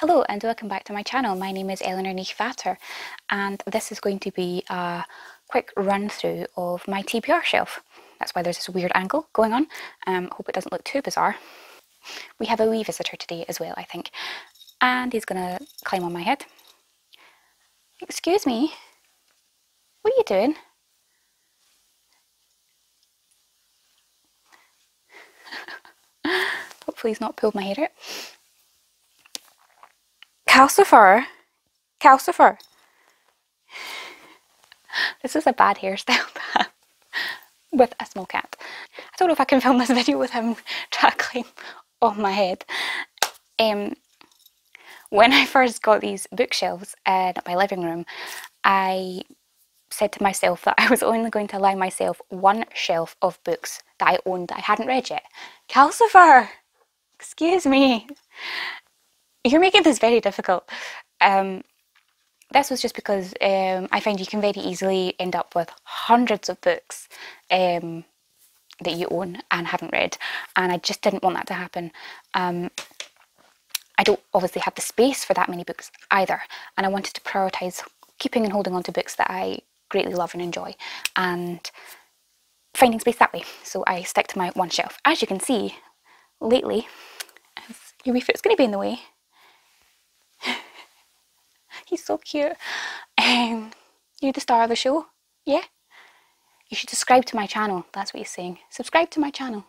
Hello and welcome back to my channel. My name is Eleanor Nichvater and this is going to be a quick run through of my TBR shelf. That's why there's this weird angle going on. Hope it doesn't look too bizarre. We have a wee visitor today as well, I think. And he's gonna climb on my head. Excuse me, what are you doing? Hopefully he's not pulled my hair out. Calcifer! Calcifer! This is a bad hairstyle with a small cat. I don't know if I can film this video with him trying to climb on my head. When I first got these bookshelves in my living room, I said to myself that I was only going to allow myself one shelf of books that I owned that I hadn't read yet. Calcifer! Excuse me. You're making this very difficult. This was just because I find you can very easily end up with hundreds of books that you own and haven't read, and I just didn't want that to happen. I don't obviously have the space for that many books either, and I wanted to prioritise keeping and holding on to books that I greatly love and enjoy, and finding space that way. So I stick to my one shelf. As you can see, lately, your wee foot's going to be in the way. He's so cute. You're the star of the show, yeah? You should subscribe to my channel, that's what he's saying. Subscribe to my channel.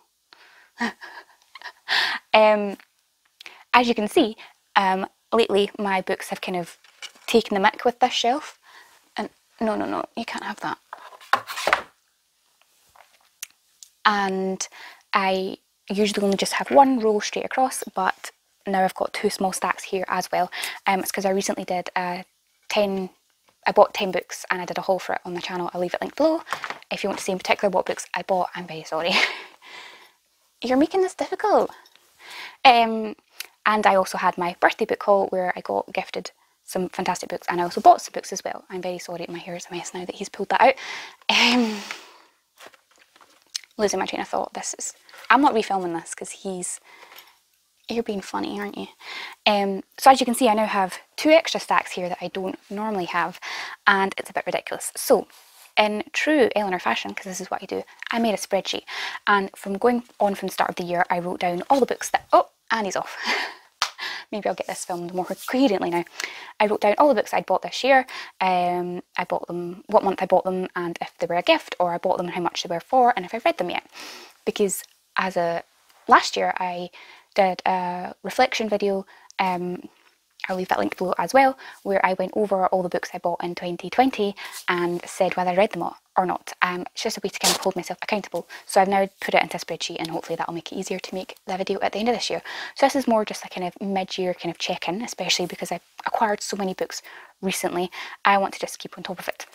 As you can see, lately my books have kind of taken the mick with this shelf. And no, you can't have that. And I usually only just have one row straight across, but now I've got two small stacks here as well. It's because I recently did I bought 10 books and I did a haul for it on my channel. I'll leave it linked below if you want to see in particular what books I bought. I'm very sorry. You're making this difficult. And I also had my birthday book haul where I got gifted some fantastic books, and I also bought some books as well. I'm very sorry, my hair is a mess now that he's pulled that out. Losing my train of thought. I'm not refilming this because you're being funny, aren't you? So as you can see, I now have two extra stacks here that I don't normally have, and it's a bit ridiculous. So in true Eleanor fashion, because this is what I do, I made a spreadsheet, and from going on from the start of the year, I wrote down all the books that, oh, and he's off. Maybe I'll get this filmed more coherently now. I wrote down all the books I'd bought this year. I bought them, what month I bought them, and if they were a gift, or I bought them and how much they were for, and if I've read them yet. Because last year I did a reflection video, I'll leave that link below as well, where I went over all the books I bought in 2020 and said whether I read them or not. It's just a way to kind of hold myself accountable. So I've now put it into a spreadsheet, and hopefully that'll make it easier to make the video at the end of this year. So this is more just a kind of mid-year kind of check-in, especially because I've acquired so many books recently. I want to just keep on top of it.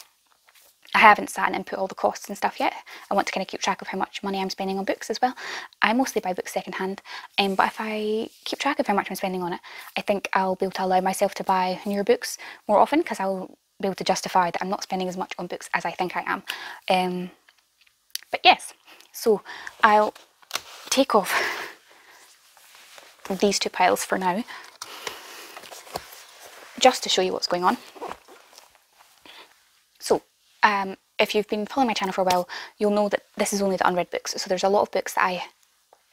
I haven't sat and input all the costs and stuff yet. I want to kind of keep track of how much money I'm spending on books as well. I mostly buy books secondhand, but if I keep track of how much I'm spending on it, I think I'll be able to allow myself to buy newer books more often, because I'll be able to justify that I'm not spending as much on books as I think I am. But yes, so I'll take off these two piles for now, just to show you what's going on. So, if you've been following my channel for a while, you'll know that this is only the unread books. So there's a lot of books that I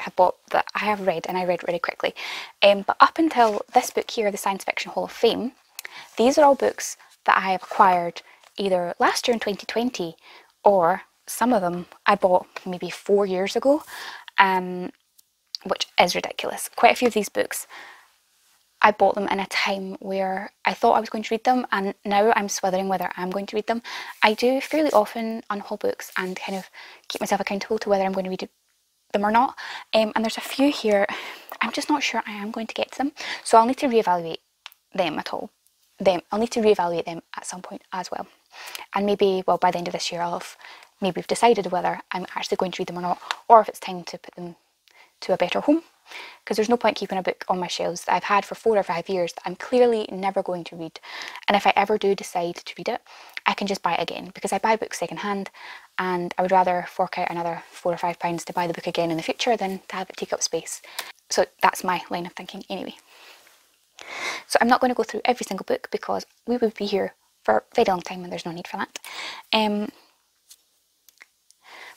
have bought that I have read, and I read really quickly. But up until this book here, the Science Fiction Hall of Fame, these are all books that I have acquired either last year in 2020, or some of them I bought maybe 4 years ago, which is ridiculous. Quite a few of these books, I bought them in a time where I thought I was going to read them, and now I'm swithering whether I'm going to read them. I do fairly often unhaul books and kind of keep myself accountable to whether I'm going to read them or not. And there's a few here, I'm just not sure I am going to get to them. So I'll need to reevaluate them at all. I'll need to reevaluate them at some point as well. And maybe, well, by the end of this year, maybe we've decided whether I'm actually going to read them or not, or if it's time to put them to a better home. Because there's no point keeping a book on my shelves that I've had for 4 or 5 years that I'm clearly never going to read. And if I ever do decide to read it, I can just buy it again, because I buy books secondhand, and I would rather fork out another £4 or £5 to buy the book again in the future than to have it take up space. So that's my line of thinking anyway. So I'm not going to go through every single book because we would be here for a very long time and there's no need for that.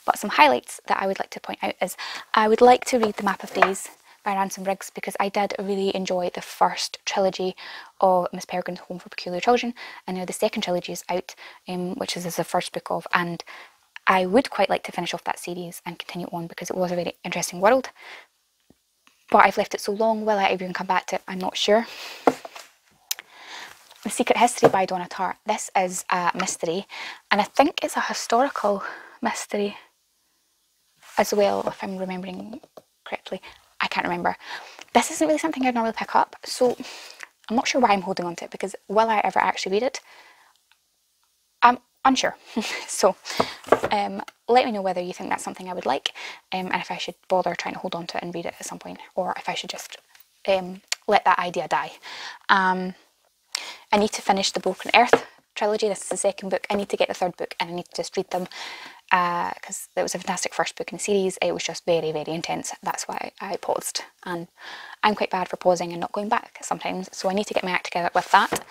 But some highlights that I would like to point out is I would like to read The Map of Days by Ransom Riggs because I did really enjoy the first trilogy of Miss Peregrine's Home for Peculiar Children, and now the second trilogy is out, which is the first book of, and I would quite like to finish off that series and continue on because it was a very interesting world. But I've left it so long, will I ever even come back to it? I'm not sure. The Secret History by Donna Tartt. This is a mystery, and I think it's a historical mystery as well, if I'm remembering correctly. I can't remember. This isn't really something I'd normally pick up, so I'm not sure why I'm holding on to it, because will I ever actually read it? I'm unsure. So let me know whether you think that's something I would like, and if I should bother trying to hold on to it and read it at some point, or if I should just let that idea die. I need to finish the Broken Earth trilogy. This is the second book. I need to get the third book and I need to just read them because it was a fantastic first book in the series. It was just very, very intense. That's why I paused, and I'm quite bad for pausing and not going back sometimes, so I need to get my act together with that.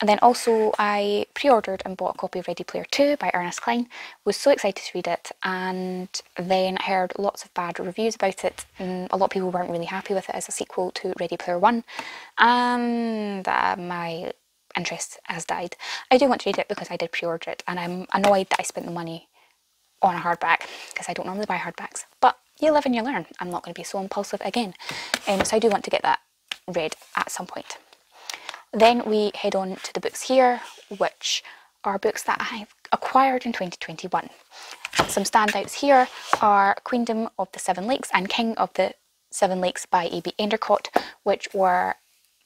And then also I pre-ordered and bought a copy of Ready Player 2 by Ernest Cline. Was so excited to read it, and then heard lots of bad reviews about it. A lot of people weren't really happy with it as a sequel to Ready Player 1, and my interest has died. I do want to read it because I did pre-order it, and I'm annoyed that I spent the money on a hardback because I don't normally buy hardbacks, but you live and you learn. I'm not going to be so impulsive again, so I do want to get that read at some point. Then we head on to the books here, which are books that I've acquired in 2021. Some standouts here are Queendom of the Seven Lakes and King of the Seven Lakes by A.B. Endicott, which were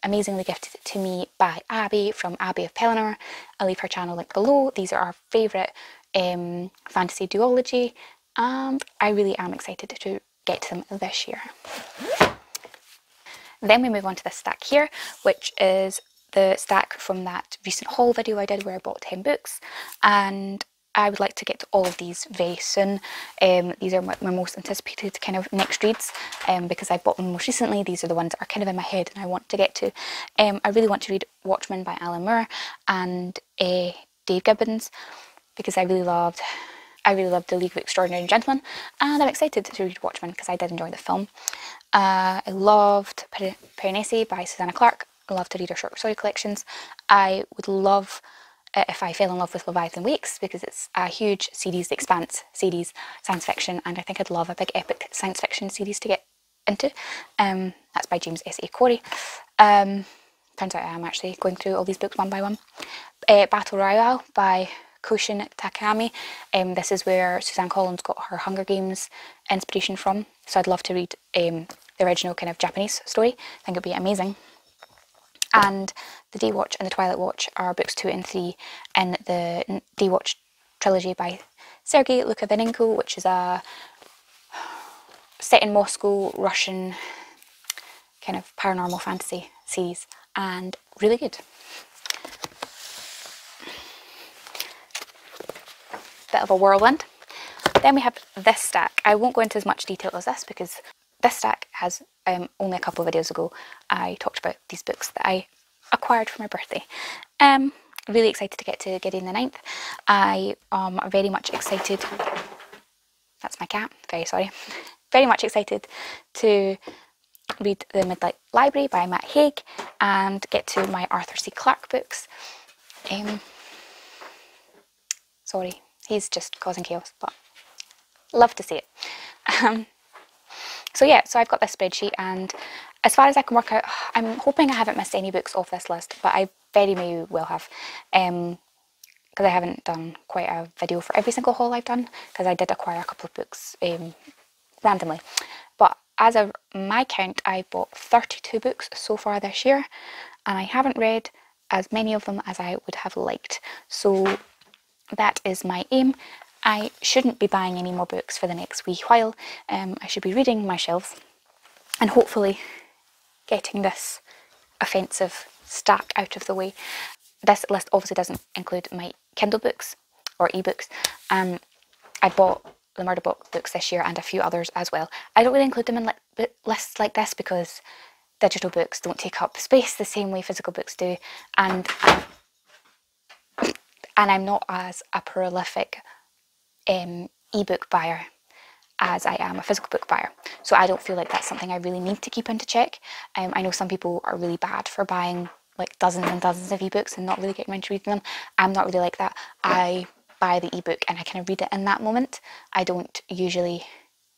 amazingly gifted to me by Abby from Abbey of Pelennor. I'll leave her channel link below. These are our favourite fantasy duology, and I really am excited to get to them this year. Then we move on to this stack here, which is the stack from that recent haul video I did where I bought 10 books, and I would like to get to all of these very soon. These are my most anticipated kind of next reads because I bought them most recently. These are the ones that are kind of in my head and I want to get to. I really want to read Watchmen by Alan Moore and Dave Gibbons because I really loved The League of Extraordinary Gentlemen, and I'm excited to read Watchmen because I did enjoy the film. I loved Piranesi by Susanna Clarke. I love to read her short story collections. I would love if I fell in love with Leviathan Wakes because it's a huge series, the Expanse series, science fiction, and I think I'd love a big epic science fiction series to get into. That's by James S.A. Corey. Turns out I am actually going through all these books one by one. Battle Royale by Koshin Takami. This is where Suzanne Collins got her Hunger Games inspiration from, so I'd love to read the original kind of Japanese story. I think it'd be amazing. And The Day Watch and The Twilight Watch are books 2 and 3 in the Day Watch trilogy by Sergei Lukavenenko, which is a set in Moscow, Russian kind of paranormal fantasy series, and really good. Bit of a whirlwind. Then we have this stack. I won't go into as much detail as this because this stack has only a couple of videos ago I talked about these books that I acquired for my birthday. Really excited to get to Gideon the Ninth. I am very much excited. That's my cat. Very sorry. Very much excited to read The Midnight Library by Matt Haig and get to my Arthur C. Clarke books. Sorry, he's just causing chaos, but love to see it. So yeah, so I've got this spreadsheet, and as far as I can work out, I'm hoping I haven't missed any books off this list, but I very may well have, because I haven't done quite a video for every single haul I've done, because I did acquire a couple of books randomly. But as of my count, I bought 32 books so far this year, and I haven't read as many of them as I would have liked. So that is my aim. I shouldn't be buying any more books for the next wee while. I should be reading my shelves and hopefully getting this offensive stack out of the way. This list obviously doesn't include my Kindle books or ebooks. I bought the Murder Book books this year and a few others as well. I don't really include them in lists like this because digital books don't take up space the same way physical books do, and I'm not as a prolific ebook buyer as I am a physical book buyer. So I don't feel like that's something I really need to keep into check. I know some people are really bad for buying like dozens and dozens of ebooks and not really getting around to reading them. I'm not really like that. I buy the ebook and I kind of read it in that moment. I don't usually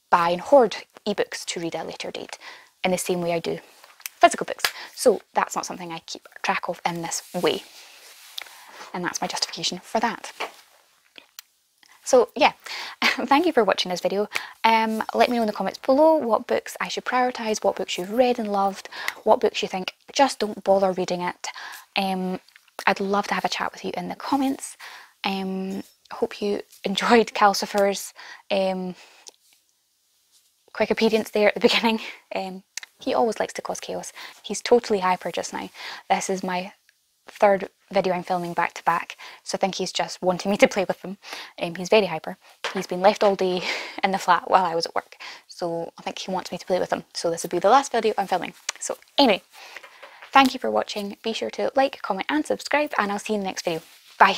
buy and hoard ebooks to read at a later date in the same way I do physical books. So that's not something I keep track of in this way. And that's my justification for that. So yeah, thank you for watching this video. Let me know in the comments below what books I should prioritise, what books you've read and loved, what books you think just don't bother reading it. I'd love to have a chat with you in the comments. Hope you enjoyed Calcifer's quick appearance there at the beginning. He always likes to cause chaos. He's totally hyper just now. This is my third video I'm filming back to back, so I think he's just wanting me to play with him. He's very hyper. He's been left all day in the flat while I was at work, so I think he wants me to play with him. So this will be the last video I'm filming. So anyway, thank you for watching. Be sure to like, comment and subscribe, and I'll see you in the next video. Bye.